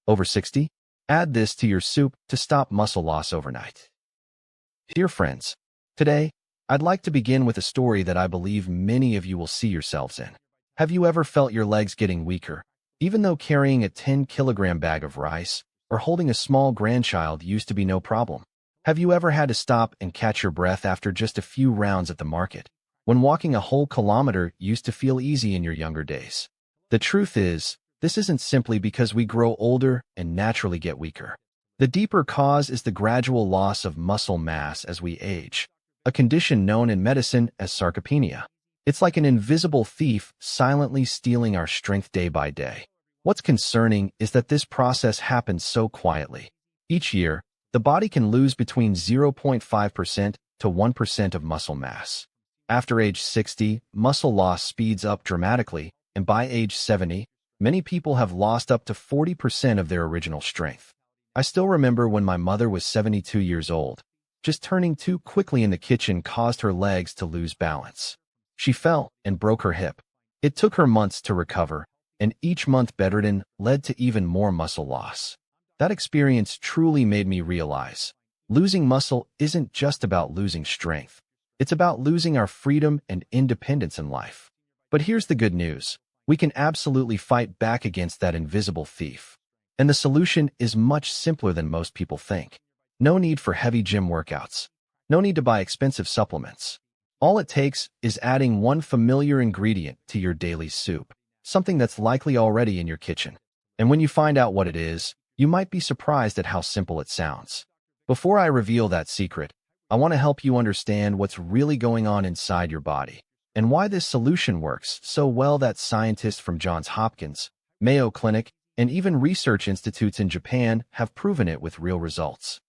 Over 60? Add this to your soup to stop muscle loss overnight. Dear friends, today, I'd like to begin with a story that I believe many of you will see yourselves in. Have you ever felt your legs getting weaker, even though carrying a 10-kilogram bag of rice or holding a small grandchild used to be no problem? Have you ever had to stop and catch your breath after just a few rounds at the market, when walking a whole kilometer used to feel easy in your younger days? The truth is, this isn't simply because we grow older and naturally get weaker. The deeper cause is the gradual loss of muscle mass as we age, a condition known in medicine as sarcopenia. It's like an invisible thief silently stealing our strength day by day. What's concerning is that this process happens so quietly. Each year, the body can lose between 0.5% to 1% of muscle mass. After age 60, muscle loss speeds up dramatically, and by age 70, many people have lost up to 40% of their original strength. I still remember when my mother was 72 years old. Just turning too quickly in the kitchen caused her legs to lose balance. She fell and broke her hip. It took her months to recover, and each month bedridden led to even more muscle loss. That experience truly made me realize, losing muscle isn't just about losing strength. It's about losing our freedom and independence in life. But here's the good news. We can absolutely fight back against that invisible thief. And the solution is much simpler than most people think. No need for heavy gym workouts. No need to buy expensive supplements. All it takes is adding one familiar ingredient to your daily soup, something that's likely already in your kitchen. And when you find out what it is, you might be surprised at how simple it sounds. Before I reveal that secret, I want to help you understand what's really going on inside your body and why this solution works so well that scientists from Johns Hopkins, Mayo Clinic, and even research institutes in Japan have proven it with real results.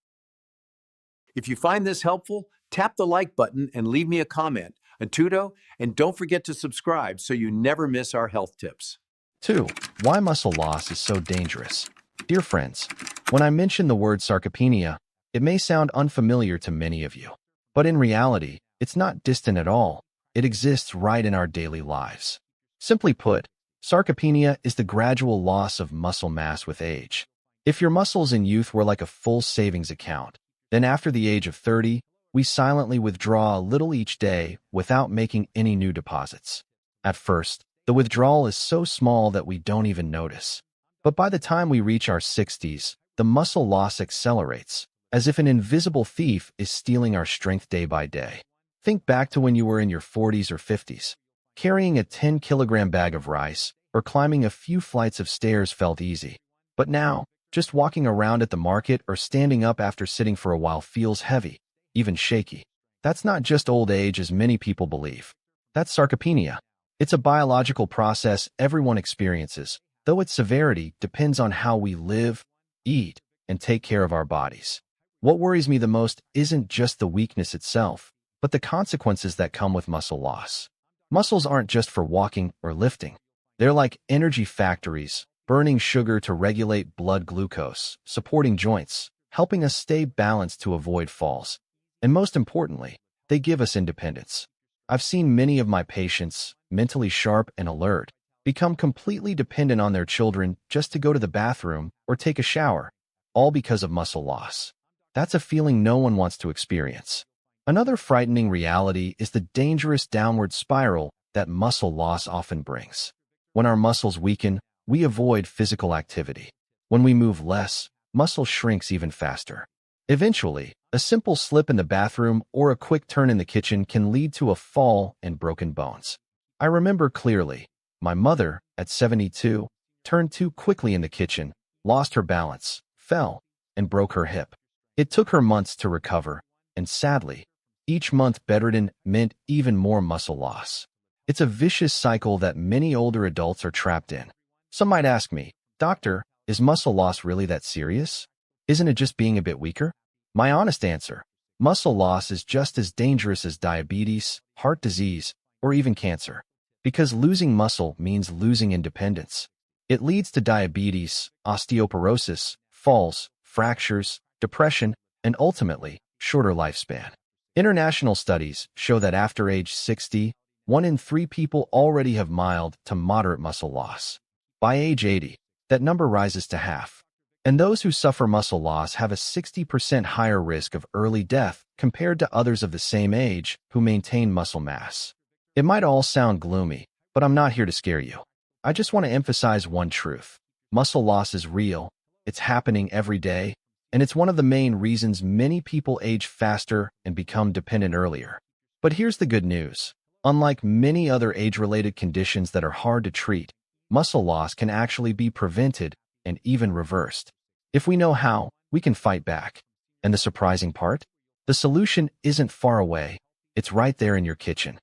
If you find this helpful, tap the like button and leave me a comment, a tudo, and don't forget to subscribe so you never miss our health tips. 2. Why muscle loss is so dangerous. Dear friends, when I mention the word sarcopenia, it may sound unfamiliar to many of you. But in reality, it's not distant at all. It exists right in our daily lives. Simply put, sarcopenia is the gradual loss of muscle mass with age. If your muscles in youth were like a full savings account, then after the age of 30, we silently withdraw a little each day without making any new deposits. At first, the withdrawal is so small that we don't even notice. But by the time we reach our 60s, the muscle loss accelerates, as if an invisible thief is stealing our strength day by day. Think back to when you were in your 40s or 50s. Carrying a 10-kilogram bag of rice or climbing a few flights of stairs felt easy. But now, just walking around at the market or standing up after sitting for a while feels heavy, even shaky. That's not just old age as many people believe. That's sarcopenia. It's a biological process everyone experiences, though its severity depends on how we live, eat, and take care of our bodies. What worries me the most isn't just the weakness itself, but the consequences that come with muscle loss. Muscles aren't just for walking or lifting. They're like energy factories, burning sugar to regulate blood glucose, supporting joints, helping us stay balanced to avoid falls. And most importantly, they give us independence. I've seen many of my patients, mentally sharp and alert, become completely dependent on their children just to go to the bathroom or take a shower, all because of muscle loss. That's a feeling no one wants to experience. Another frightening reality is the dangerous downward spiral that muscle loss often brings. When our muscles weaken, we avoid physical activity. When we move less, muscle shrinks even faster. Eventually, a simple slip in the bathroom or a quick turn in the kitchen can lead to a fall and broken bones. I remember clearly, my mother, at 72, turned too quickly in the kitchen, lost her balance, fell, and broke her hip. It took her months to recover, and sadly, each month bedridden meant even more muscle loss. It's a vicious cycle that many older adults are trapped in. Some might ask me, Doctor, is muscle loss really that serious? Isn't it just being a bit weaker? My honest answer, muscle loss is just as dangerous as diabetes, heart disease, or even cancer. Because losing muscle means losing independence. It leads to diabetes, osteoporosis, falls, fractures, depression, and ultimately, shorter lifespan. International studies show that after age 60, 1 in 3 people already have mild to moderate muscle loss. By age 80, that number rises to half. And those who suffer muscle loss have a 60% higher risk of early death compared to others of the same age who maintain muscle mass. It might all sound gloomy, but I'm not here to scare you. I just want to emphasize one truth. Muscle loss is real, it's happening every day, and it's one of the main reasons many people age faster and become dependent earlier. But here's the good news. Unlike many other age-related conditions that are hard to treat, muscle loss can actually be prevented and even reversed. If we know how, we can fight back. And the surprising part? The solution isn't far away. It's right there in your kitchen.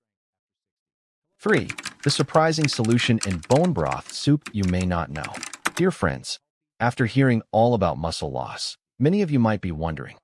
3. The surprising solution in bone broth soup you may not know. Dear friends, after hearing all about muscle loss, many of you might be wondering,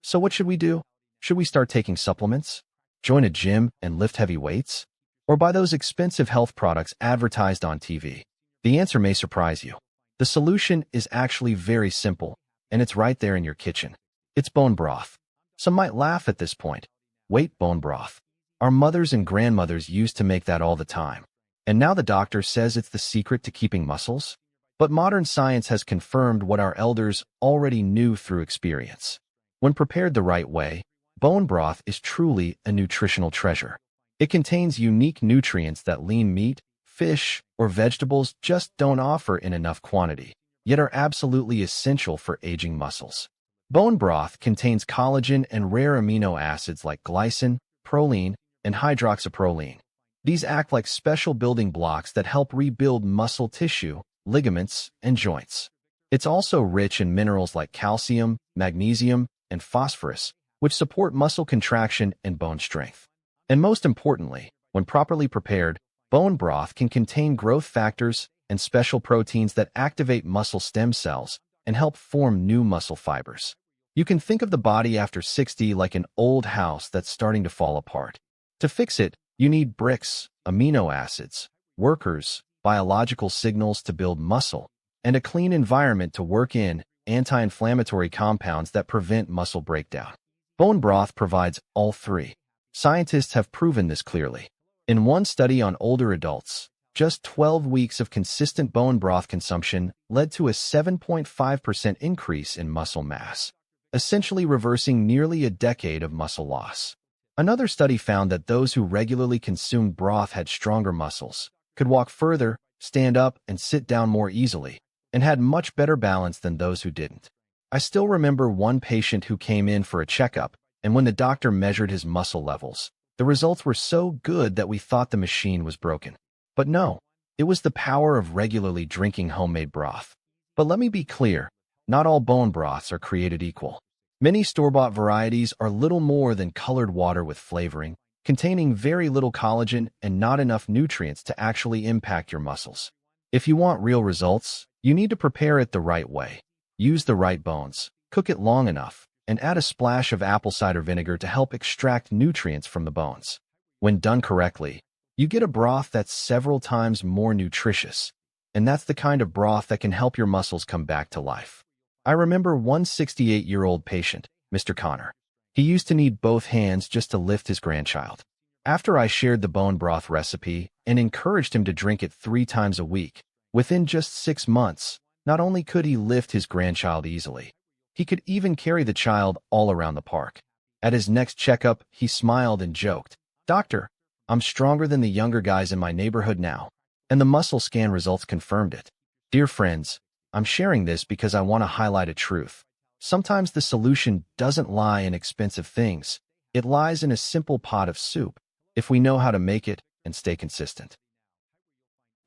so what should we do? Should we start taking supplements? Join a gym and lift heavy weights? Or buy those expensive health products advertised on TV? The answer may surprise you. The solution is actually very simple, and it's right there in your kitchen. It's bone broth. Some might laugh at this point. Wait, bone broth. Our mothers and grandmothers used to make that all the time. And now the doctor says it's the secret to keeping muscles? But modern science has confirmed what our elders already knew through experience. When prepared the right way, bone broth is truly a nutritional treasure. It contains unique nutrients that lean meat, fish, or vegetables just don't offer in enough quantity, yet are absolutely essential for aging muscles. Bone broth contains collagen and rare amino acids like glycine, proline, and hydroxyproline. These act like special building blocks that help rebuild muscle tissue, ligaments, and joints. It's also rich in minerals like calcium, magnesium, and phosphorus, which support muscle contraction and bone strength. And most importantly, when properly prepared, bone broth can contain growth factors and special proteins that activate muscle stem cells and help form new muscle fibers. You can think of the body after 60 like an old house that's starting to fall apart. To fix it, you need bricks, amino acids, workers, biological signals to build muscle, and a clean environment to work in, anti-inflammatory compounds that prevent muscle breakdown. Bone broth provides all three. Scientists have proven this clearly. In one study on older adults, just 12 weeks of consistent bone broth consumption led to a 7.5% increase in muscle mass, essentially reversing nearly a decade of muscle loss. Another study found that those who regularly consumed broth had stronger muscles, could walk further, stand up, and sit down more easily, and had much better balance than those who didn't. I still remember one patient who came in for a checkup, and when the doctor measured his muscle levels, the results were so good that we thought the machine was broken. But no, it was the power of regularly drinking homemade broth. But let me be clear, not all bone broths are created equal. Many store-bought varieties are little more than colored water with flavoring, containing very little collagen and not enough nutrients to actually impact your muscles. If you want real results, you need to prepare it the right way. Use the right bones, cook it long enough, and add a splash of apple cider vinegar to help extract nutrients from the bones. When done correctly, you get a broth that's several times more nutritious, and that's the kind of broth that can help your muscles come back to life. I remember one 68-year-old patient, Mr. Connor. He used to need both hands just to lift his grandchild. After I shared the bone broth recipe and encouraged him to drink it 3 times a week, within just 6 months, not only could he lift his grandchild easily, he could even carry the child all around the park. At his next checkup, he smiled and joked, "Doctor, I'm stronger than the younger guys in my neighborhood now." And the muscle scan results confirmed it. Dear friends, I'm sharing this because I want to highlight a truth. Sometimes the solution doesn't lie in expensive things. It lies in a simple pot of soup, if we know how to make it and stay consistent.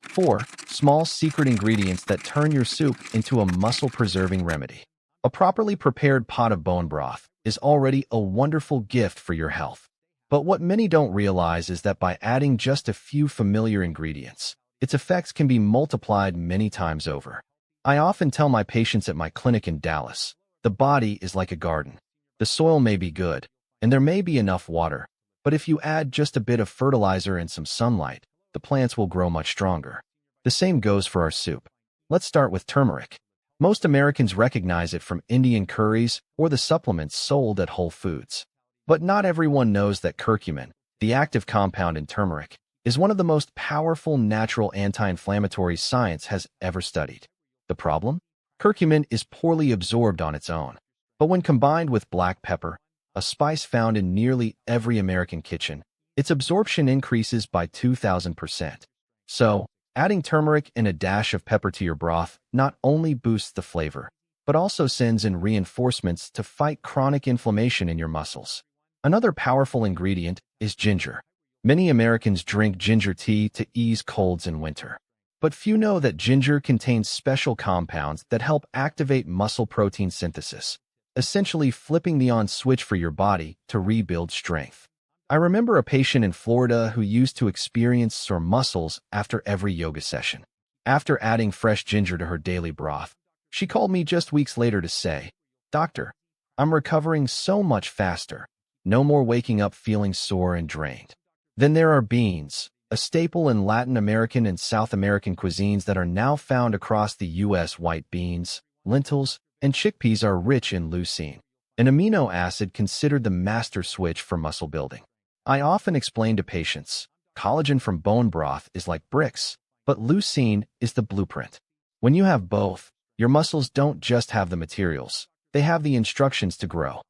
4. Small secret ingredients that turn your soup into a muscle-preserving remedy. A properly prepared pot of bone broth is already a wonderful gift for your health. But what many don't realize is that by adding just a few familiar ingredients, its effects can be multiplied many times over. I often tell my patients at my clinic in Dallas, the body is like a garden. The soil may be good, and there may be enough water, but if you add just a bit of fertilizer and some sunlight, the plants will grow much stronger. The same goes for our soup. Let's start with turmeric. Most Americans recognize it from Indian curries or the supplements sold at Whole Foods. But not everyone knows that curcumin, the active compound in turmeric, is one of the most powerful natural anti-inflammatories science has ever studied. The problem? Curcumin is poorly absorbed on its own, but when combined with black pepper, a spice found in nearly every American kitchen, its absorption increases by 2,000%. So, adding turmeric and a dash of pepper to your broth not only boosts the flavor, but also sends in reinforcements to fight chronic inflammation in your muscles. Another powerful ingredient is ginger. Many Americans drink ginger tea to ease colds in winter. But few know that ginger contains special compounds that help activate muscle protein synthesis, essentially flipping the on switch for your body to rebuild strength. I remember a patient in Florida who used to experience sore muscles after every yoga session. After adding fresh ginger to her daily broth, she called me just weeks later to say, "Doctor, I'm recovering so much faster. No more waking up feeling sore and drained." Then there are beans, a staple in Latin American and South American cuisines that are now found across the U.S. White beans, lentils, and chickpeas are rich in leucine, an amino acid considered the master switch for muscle building. I often explain to patients, collagen from bone broth is like bricks, but leucine is the blueprint. When you have both, your muscles don't just have the materials, they have the instructions to grow.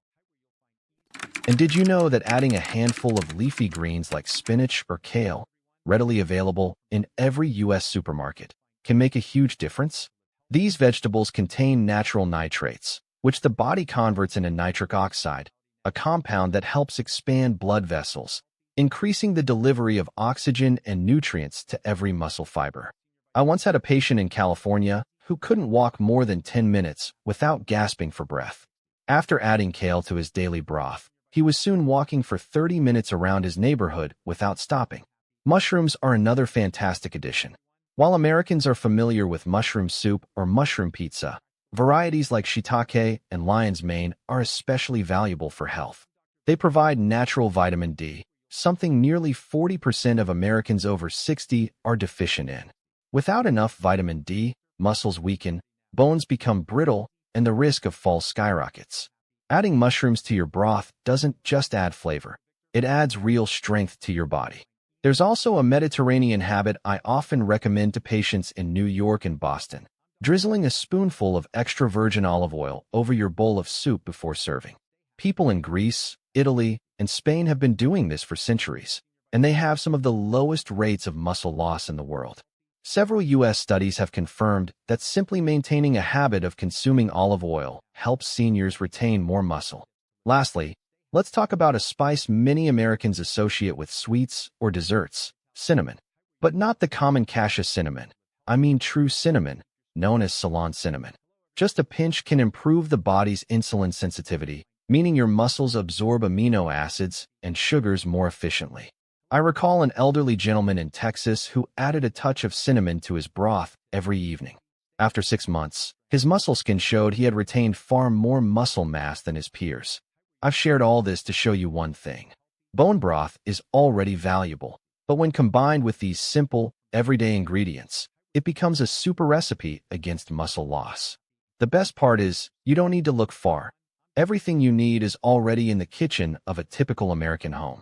And did you know that adding a handful of leafy greens like spinach or kale, readily available in every U.S. supermarket, can make a huge difference? These vegetables contain natural nitrates, which the body converts into nitric oxide, a compound that helps expand blood vessels, increasing the delivery of oxygen and nutrients to every muscle fiber. I once had a patient in California who couldn't walk more than 10 minutes without gasping for breath. After adding kale to his daily broth, he was soon walking for 30 minutes around his neighborhood without stopping. Mushrooms are another fantastic addition. While Americans are familiar with mushroom soup or mushroom pizza, varieties like shiitake and lion's mane are especially valuable for health. They provide natural vitamin D, something nearly 40% of Americans over 60 are deficient in. Without enough vitamin D, muscles weaken, bones become brittle, and the risk of fall skyrockets. Adding mushrooms to your broth doesn't just add flavor, it adds real strength to your body. There's also a Mediterranean habit I often recommend to patients in New York and Boston: drizzling a spoonful of extra virgin olive oil over your bowl of soup before serving. People in Greece, Italy, and Spain have been doing this for centuries, and they have some of the lowest rates of muscle loss in the world. Several U.S. studies have confirmed that simply maintaining a habit of consuming olive oil helps seniors retain more muscle. Lastly, let's talk about a spice many Americans associate with sweets or desserts: cinnamon. But not the common cassia cinnamon. I mean true cinnamon, known as Ceylon cinnamon. Just a pinch can improve the body's insulin sensitivity, meaning your muscles absorb amino acids and sugars more efficiently. I recall an elderly gentleman in Texas who added a touch of cinnamon to his broth every evening. After 6 months, his muscle skin showed he had retained far more muscle mass than his peers. I've shared all this to show you one thing. Bone broth is already valuable, but when combined with these simple, everyday ingredients, it becomes a super recipe against muscle loss. The best part is, you don't need to look far. Everything you need is already in the kitchen of a typical American home.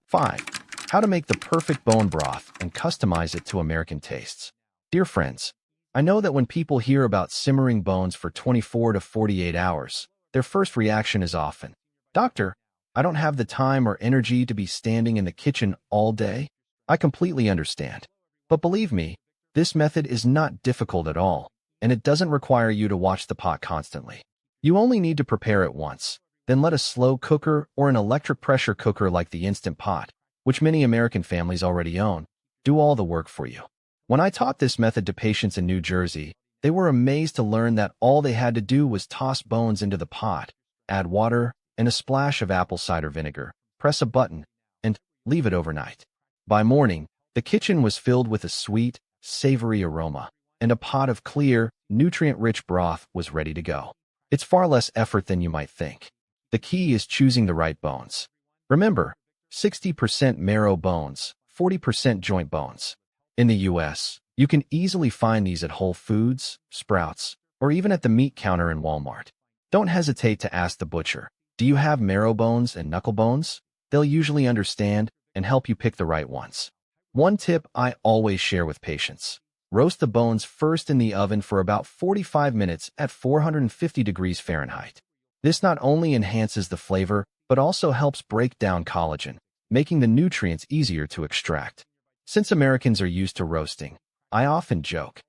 5. How to make the perfect bone broth and customize it to American tastes. Dear friends, I know that when people hear about simmering bones for 24 to 48 hours, their first reaction is often, "Doctor, I don't have the time or energy to be standing in the kitchen all day." I completely understand. But believe me, this method is not difficult at all, and it doesn't require you to watch the pot constantly. You only need to prepare it once, then let a slow cooker or an electric pressure cooker like the Instant Pot, which many American families already own, do all the work for you. When I taught this method to patients in New Jersey, they were amazed to learn that all they had to do was toss bones into the pot, add water and a splash of apple cider vinegar, press a button, and leave it overnight. By morning, the kitchen was filled with a sweet, savory aroma, and a pot of clear, nutrient-rich broth was ready to go. It's far less effort than you might think. The key is choosing the right bones. Remember, 60% marrow bones, 40% joint bones. In the U.S., you can easily find these at Whole Foods, Sprouts, or even at the meat counter in Walmart. Don't hesitate to ask the butcher, "Do you have marrow bones and knuckle bones?" They'll usually understand and help you pick the right ones. One tip I always share with patients: Roast the bones first in the oven for about 45 minutes at 450 degrees Fahrenheit. This not only enhances the flavor, but also helps break down collagen, making the nutrients easier to extract. Since Americans are used to roasting, I often joke.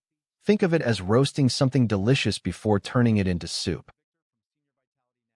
Think of it as roasting something delicious before turning it into soup.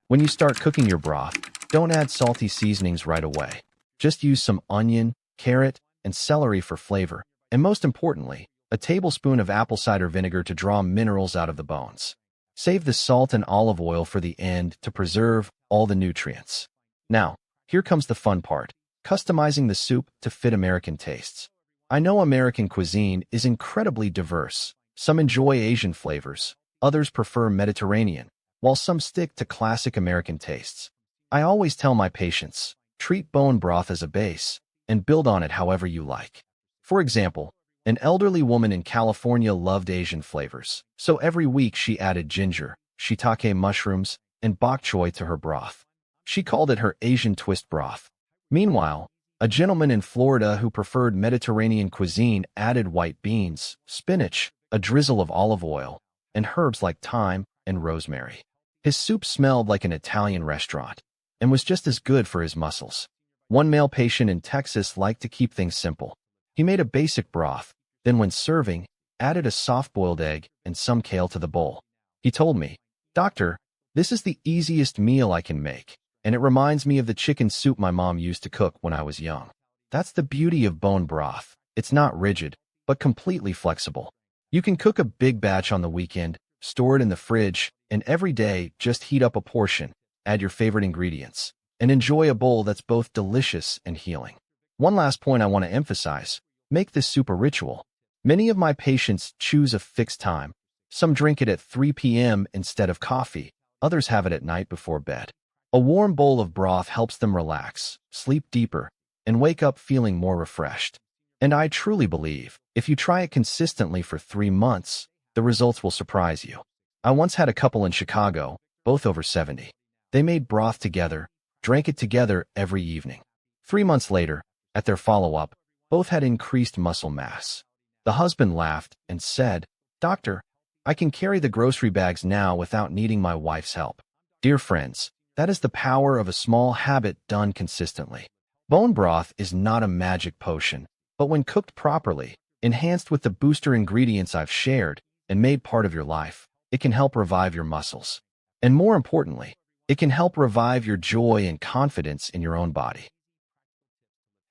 When you start cooking your broth, don't add salty seasonings right away. Just use some onion, carrot, and celery for flavor, and most importantly, a tablespoon of apple cider vinegar to draw minerals out of the bones. Save the salt and olive oil for the end to preserve all the nutrients. Now, here comes the fun part, customizing the soup to fit American tastes. I know American cuisine is incredibly diverse. Some enjoy Asian flavors, others prefer Mediterranean, while some stick to classic American tastes. I always tell my patients, treat bone broth as a base and build on it however you like. For example, an elderly woman in California loved Asian flavors, so every week she added ginger, shiitake mushrooms, and bok choy to her broth. She called it her Asian twist broth. Meanwhile, a gentleman in Florida who preferred Mediterranean cuisine added white beans, spinach, a drizzle of olive oil, and herbs like thyme and rosemary. His soup smelled like an Italian restaurant and was just as good for his muscles. One male patient in Texas liked to keep things simple. He made a basic broth, then when serving, added a soft-boiled egg and some kale to the bowl. He told me, "Doctor, this is the easiest meal I can make, and it reminds me of the chicken soup my mom used to cook when I was young." That's the beauty of bone broth. It's not rigid, but completely flexible. You can cook a big batch on the weekend, store it in the fridge, and every day just heat up a portion, add your favorite ingredients, and enjoy a bowl that's both delicious and healing. One last point I want to emphasize, make this soup a ritual. Many of my patients choose a fixed time. Some drink it at 3 p.m. instead of coffee, others have it at night before bed. A warm bowl of broth helps them relax, sleep deeper, and wake up feeling more refreshed. And I truly believe, if you try it consistently for 3 months, the results will surprise you. I once had a couple in Chicago, both over 70. They made broth together, drank it together every evening. 3 months later, at their follow-up, both had increased muscle mass. The husband laughed and said, "Doctor, I can carry the grocery bags now without needing my wife's help." Dear friends, that is the power of a small habit done consistently. Bone broth is not a magic potion, but when cooked properly, enhanced with the booster ingredients I've shared, and made part of your life, it can help revive your muscles. And more importantly, it can help revive your joy and confidence in your own body.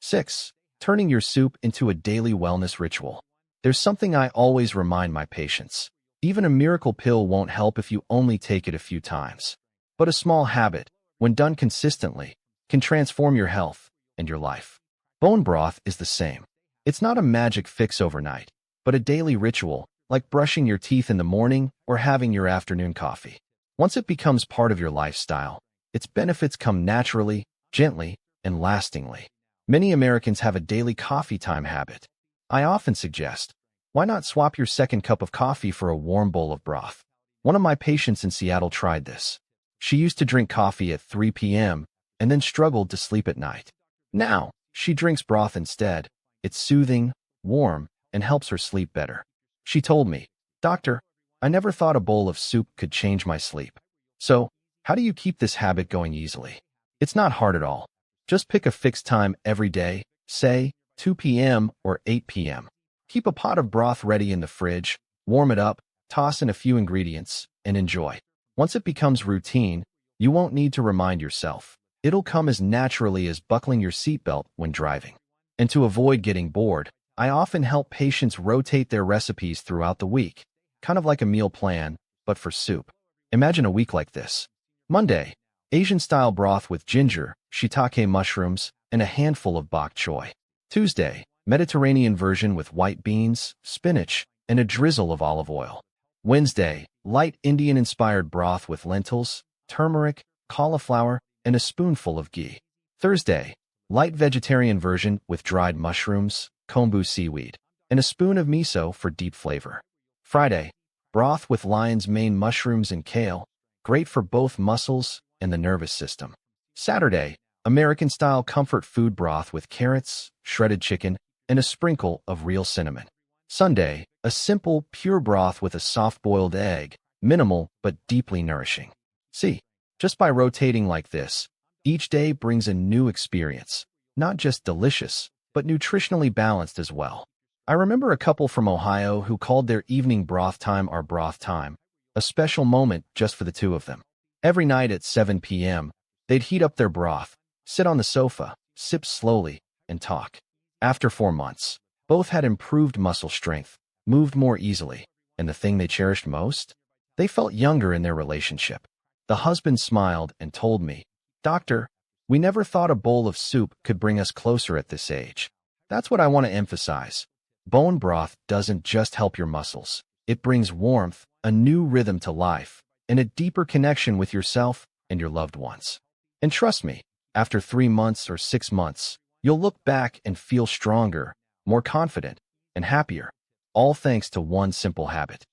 6. Turning your soup into a daily wellness ritual. There's something I always remind my patients. Even a miracle pill won't help if you only take it a few times. But a small habit, when done consistently, can transform your health and your life. Bone broth is the same. It's not a magic fix overnight, but a daily ritual, like brushing your teeth in the morning or having your afternoon coffee. Once it becomes part of your lifestyle, its benefits come naturally, gently, and lastingly. Many Americans have a daily coffee time habit. I often suggest, why not swap your second cup of coffee for a warm bowl of broth? One of my patients in Seattle tried this. She used to drink coffee at 3 p.m. and then struggled to sleep at night. Now, she drinks broth instead. It's soothing, warm, and helps her sleep better. She told me, "Doctor, I never thought a bowl of soup could change my sleep." So, how do you keep this habit going easily? It's not hard at all. Just pick a fixed time every day, say 2 p.m. or 8 p.m. Keep a pot of broth ready in the fridge, warm it up, toss in a few ingredients, and enjoy. Once it becomes routine, you won't need to remind yourself. It'll come as naturally as buckling your seatbelt when driving. And to avoid getting bored, I often help patients rotate their recipes throughout the week, kind of like a meal plan, but for soup. Imagine a week like this. Monday, Asian-style broth with ginger, shiitake mushrooms, and a handful of bok choy. Tuesday, Mediterranean version with white beans, spinach, and a drizzle of olive oil. Wednesday, light Indian-inspired broth with lentils, turmeric, cauliflower, and a spoonful of ghee. Thursday, light vegetarian version with dried mushrooms, kombu seaweed, and a spoon of miso for deep flavor. Friday, broth with lion's mane mushrooms and kale, great for both muscles and the nervous system. Saturday, American-style comfort food broth with carrots, shredded chicken, and a sprinkle of real cinnamon. Sunday, a simple, pure broth with a soft-boiled egg, minimal but deeply nourishing. See, just by rotating like this, each day brings a new experience, not just delicious, but nutritionally balanced as well. I remember a couple from Ohio who called their evening broth time our broth time, a special moment just for the two of them. Every night at 7 p.m., they'd heat up their broth, sit on the sofa, sip slowly, and talk. After 4 months, both had improved muscle strength, moved more easily, and the thing they cherished most? They felt younger in their relationship. The husband smiled and told me, "Doctor, we never thought a bowl of soup could bring us closer at this age." That's what I want to emphasize. Bone broth doesn't just help your muscles. It brings warmth, a new rhythm to life, and a deeper connection with yourself and your loved ones. And trust me, after 3 months or 6 months, you'll look back and feel stronger, more confident, and happier, all thanks to one simple habit.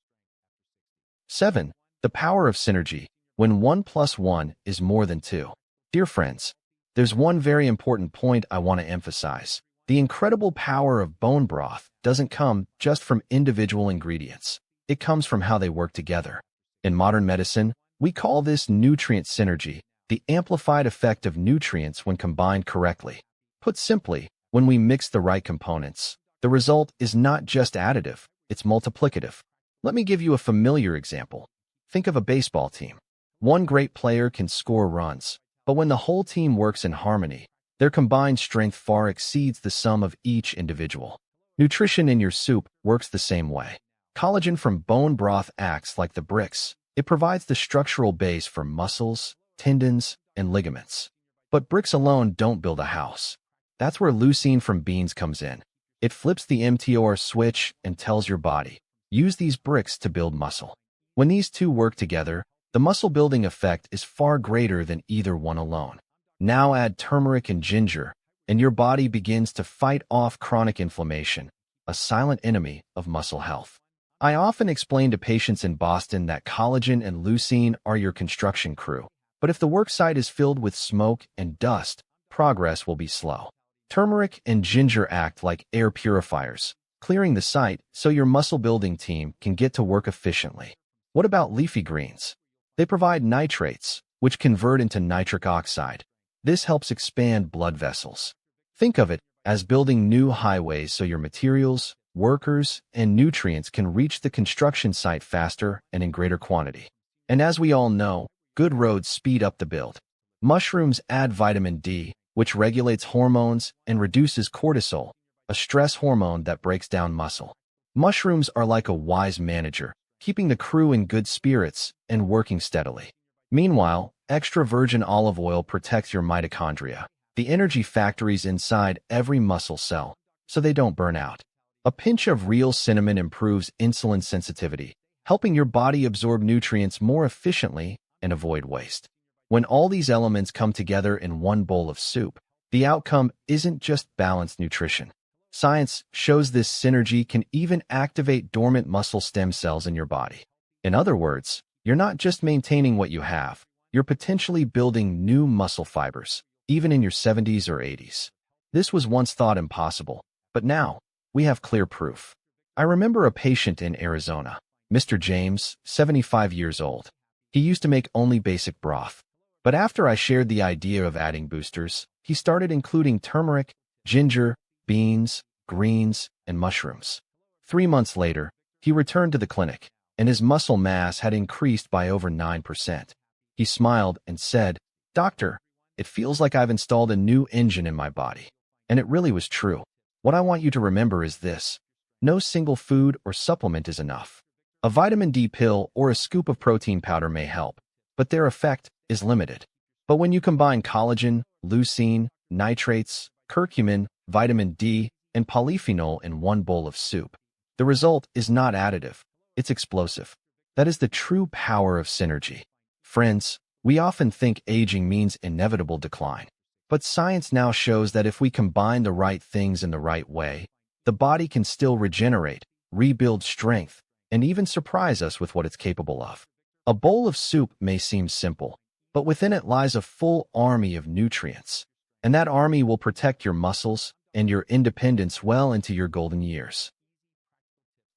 7. The power of synergy, when 1 plus 1 is more than 2. Dear friends, there's one very important point I want to emphasize. The incredible power of bone broth doesn't come just from individual ingredients. It comes from how they work together. In modern medicine, we call this nutrient synergy, the amplified effect of nutrients when combined correctly. Put simply, when we mix the right components, the result is not just additive, it's multiplicative. Let me give you a familiar example. Think of a baseball team. One great player can score runs, but when the whole team works in harmony, their combined strength far exceeds the sum of each individual. Nutrition in your soup works the same way. Collagen from bone broth acts like the bricks. It provides the structural base for muscles, tendons, and ligaments. But bricks alone don't build a house. That's where leucine from beans comes in. It flips the mTOR switch and tells your body, use these bricks to build muscle. When these two work together, the muscle-building effect is far greater than either one alone. Now add turmeric and ginger, and your body begins to fight off chronic inflammation, a silent enemy of muscle health. I often explain to patients in Boston that collagen and leucine are your construction crew. But if the worksite is filled with smoke and dust, progress will be slow. Turmeric and ginger act like air purifiers, clearing the site so your muscle-building team can get to work efficiently. What about leafy greens? They provide nitrates, which convert into nitric oxide. This helps expand blood vessels. Think of it as building new highways so your materials, workers, and nutrients can reach the construction site faster and in greater quantity. And as we all know, good roads speed up the build. Mushrooms add vitamin D, which regulates hormones and reduces cortisol, a stress hormone that breaks down muscle. Mushrooms are like a wise manager, keeping the crew in good spirits and working steadily. Meanwhile, extra virgin olive oil protects your mitochondria, the energy factories inside every muscle cell, so they don't burn out. A pinch of real cinnamon improves insulin sensitivity, helping your body absorb nutrients more efficiently and avoid waste. When all these elements come together in one bowl of soup, the outcome isn't just balanced nutrition. Science shows this synergy can even activate dormant muscle stem cells in your body. In other words, you're not just maintaining what you have, you're potentially building new muscle fibers, even in your 70s or 80s. This was once thought impossible, but now we have clear proof. I remember a patient in Arizona, Mr. James, 75 years old. He used to make only basic broth. But after I shared the idea of adding boosters, he started including turmeric, ginger, beans, greens, and mushrooms. 3 months later, he returned to the clinic, and his muscle mass had increased by over 9%. He smiled and said, "Doctor, it feels like I've installed a new engine in my body." And it really was true. What I want you to remember is this: no single food or supplement is enough. A vitamin D pill or a scoop of protein powder may help, but their effect is limited. But when you combine collagen, leucine, nitrates, curcumin, vitamin D, and polyphenol in one bowl of soup, the result is not additive, it's explosive. That is the true power of synergy. Friends, we often think aging means inevitable decline. But science now shows that if we combine the right things in the right way, the body can still regenerate, rebuild strength, and even surprise us with what it's capable of. A bowl of soup may seem simple, but within it lies a full army of nutrients, and that army will protect your muscles and your independence well into your golden years.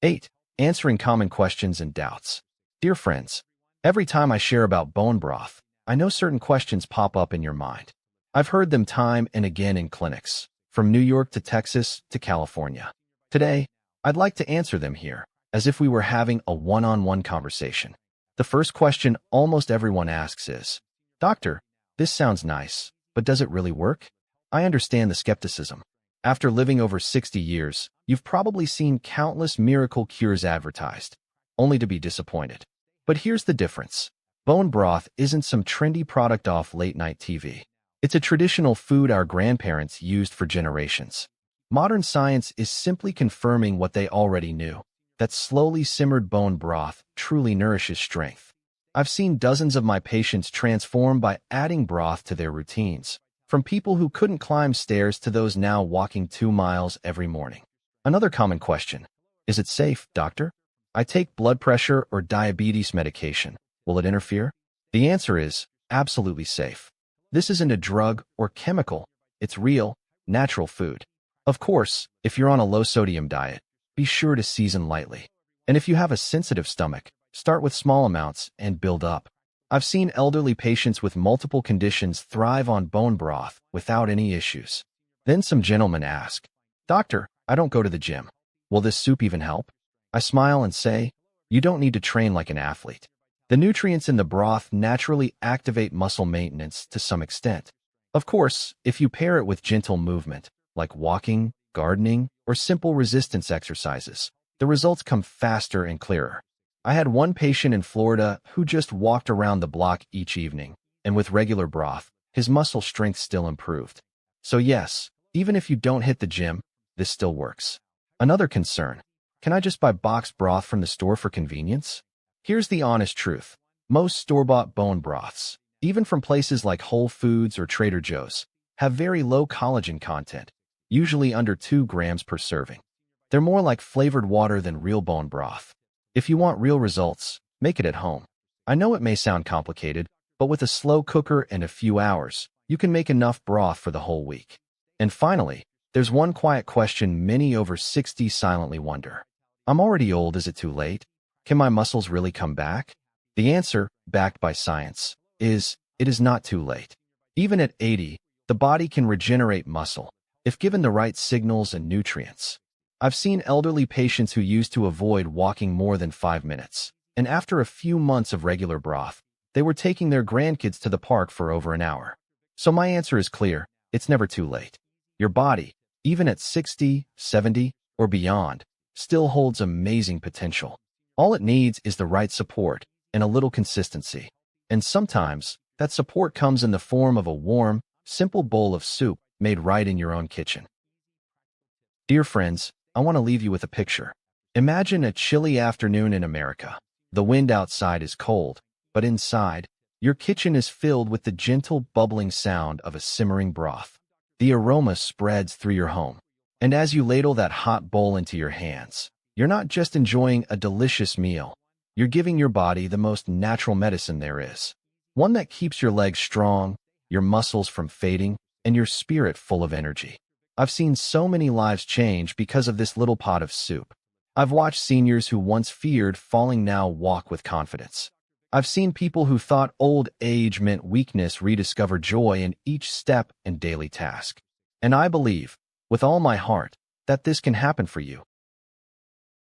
8. Answering common questions and doubts. Dear friends, every time I share about bone broth, I know certain questions pop up in your mind. I've heard them time and again in clinics, from New York to Texas to California. Today, I'd like to answer them here, as if we were having a one-on-one conversation. The first question almost everyone asks is, Doctor, this sounds nice, but does it really work? I understand the skepticism. After living over 60 years, you've probably seen countless miracle cures advertised, only to be disappointed. But here's the difference. Bone broth isn't some trendy product off late-night TV. It's a traditional food our grandparents used for generations. Modern science is simply confirming what they already knew, that slowly simmered bone broth truly nourishes strength. I've seen dozens of my patients transform by adding broth to their routines, from people who couldn't climb stairs to those now walking 2 miles every morning. Another common question, is it safe, doctor? I take blood pressure or diabetes medication. Will it interfere? The answer is absolutely safe. This isn't a drug or chemical. It's real, natural food. Of course, if you're on a low-sodium diet, be sure to season lightly. And if you have a sensitive stomach, start with small amounts and build up. I've seen elderly patients with multiple conditions thrive on bone broth without any issues. Then some gentlemen ask, Doctor, I don't go to the gym. Will this soup even help? I smile and say, you don't need to train like an athlete. The nutrients in the broth naturally activate muscle maintenance to some extent. Of course, if you pair it with gentle movement, like walking, gardening, or simple resistance exercises, the results come faster and clearer. I had one patient in Florida who just walked around the block each evening, and with regular broth, his muscle strength still improved. So yes, even if you don't hit the gym, this still works. Another concern, can I just buy boxed broth from the store for convenience? Here's the honest truth. Most store-bought bone broths, even from places like Whole Foods or Trader Joe's, have very low collagen content, usually under 2 grams per serving. They're more like flavored water than real bone broth. If you want real results, make it at home. I know it may sound complicated, but with a slow cooker and a few hours, you can make enough broth for the whole week. And finally, there's one quiet question many over 60 silently wonder. I'm already old, is it too late? Can my muscles really come back? The answer, backed by science, is it is not too late. Even at 80, the body can regenerate muscle, if given the right signals and nutrients. I've seen elderly patients who used to avoid walking more than 5 minutes, and after a few months of regular broth, they were taking their grandkids to the park for over an hour. So my answer is clear, it's never too late. Your body, even at 60, 70, or beyond, still holds amazing potential. All it needs is the right support and a little consistency. And sometimes, that support comes in the form of a warm, simple bowl of soup made right in your own kitchen. Dear friends, I want to leave you with a picture. Imagine a chilly afternoon in America. The wind outside is cold, but inside, your kitchen is filled with the gentle bubbling sound of a simmering broth. The aroma spreads through your home. And as you ladle that hot bowl into your hands, you're not just enjoying a delicious meal. You're giving your body the most natural medicine there is. One that keeps your legs strong, your muscles from fading, and your spirit full of energy. I've seen so many lives change because of this little pot of soup. I've watched seniors who once feared falling now walk with confidence. I've seen people who thought old age meant weakness rediscover joy in each step and daily task. And I believe, with all my heart, that this can happen for you.